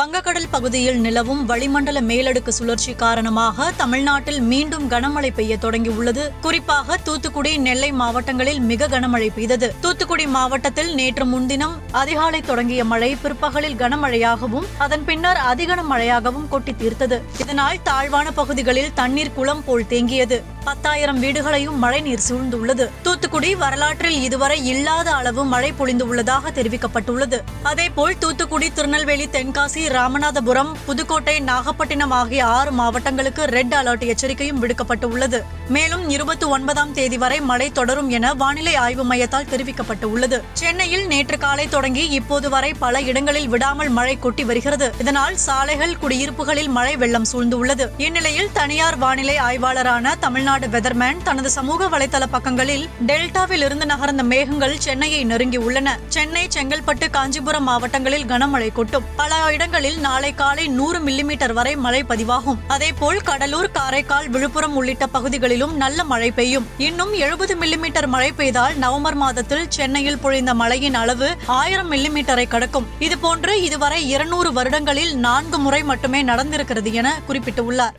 வங்கக்கடல் பகுதியில் நிலவும் வளிமண்டல மேலடுக்கு சுழற்சி காரணமாக தமிழ்நாட்டில் மீண்டும் கனமழை பெய்ய தொடங்கியுள்ளது. குறிப்பாக தூத்துக்குடி, நெல்லை மாவட்டங்களில் மிக கனமழை பெய்தது. தூத்துக்குடி மாவட்டத்தில் நேற்று முன்தினம் அதிகாலை தொடங்கிய மழை பிற்பகலில் கனமழையாகவும் அதன் பின்னர் அதிகனமழையாகவும் கொட்டி தீர்த்தது. இதனால் தாழ்வான பகுதிகளில் தண்ணீர் குளம் போல் தேங்கியது. 10,000 வீடுகளையும் மழைநீர் சூழ்ந்துள்ளது. தூத்துக்குடி வரலாற்றில் இதுவரை இல்லாத அளவு மழை பொழிந்துள்ளதாக தெரிவிக்கப்பட்டுள்ளது. அதேபோல் தூத்துக்குடி, திருநெல்வேலி, தென்காசி, ராமநாதபுரம், புதுக்கோட்டை, நாகப்பட்டினம் ஆகிய 6 மாவட்டங்களுக்கு ரெட் அலர்ட் எச்சரிக்கையும் விடுக்கப்பட்டுள்ளது. மேலும் 29ஆம் தேதி வரை மழை தொடரும் என வானிலை ஆய்வு மையத்தால் தெரிவிக்கப்பட்டுள்ளது. சென்னையில் நேற்று காலை தொடங்கி இப்போது வரை பல இடங்களில் விடாமல் மழை கொட்டி வருகிறது. இதனால் சாலைகள், குடியிருப்புகளில் மழை வெள்ளம் சூழ்ந்துள்ளது. இந்நிலையில் தனியார் வானிலை ஆய்வாளரான தமிழ்நாடு வெதர்மேன் தனது சமூக வலைதள பக்கங்களில் டெல்டாவில் இருந்து நகர்ந்த மேகங்கள் சென்னையை நெருங்கி உள்ளன. சென்னை, செங்கல்பட்டு, காஞ்சிபுரம் மாவட்டங்களில் கனமழை கொட்டும். பல இடங்களில் நாளை காலை 100 மில்லிமீட்டர் வரை மழை பதிவாகும். அதேபோல் கடலூர், காரைக்கால், விழுப்புரம் உள்ளிட்ட பகுதிகளிலும் நல்ல மழை பெய்யும். இன்னும் 70 மில்லிமீட்டர் மழை பெய்தால் நவம்பர் மாதத்தில் சென்னையில் பொழிந்த மழையின் அளவு 1000 மில்லிமீட்டரை கடக்கும். இதுபோன்று இதுவரை 200 வருடங்களில் 4 முறை மட்டுமே நடந்திருக்கிறது என குறிப்பிட்டுள்ளார்.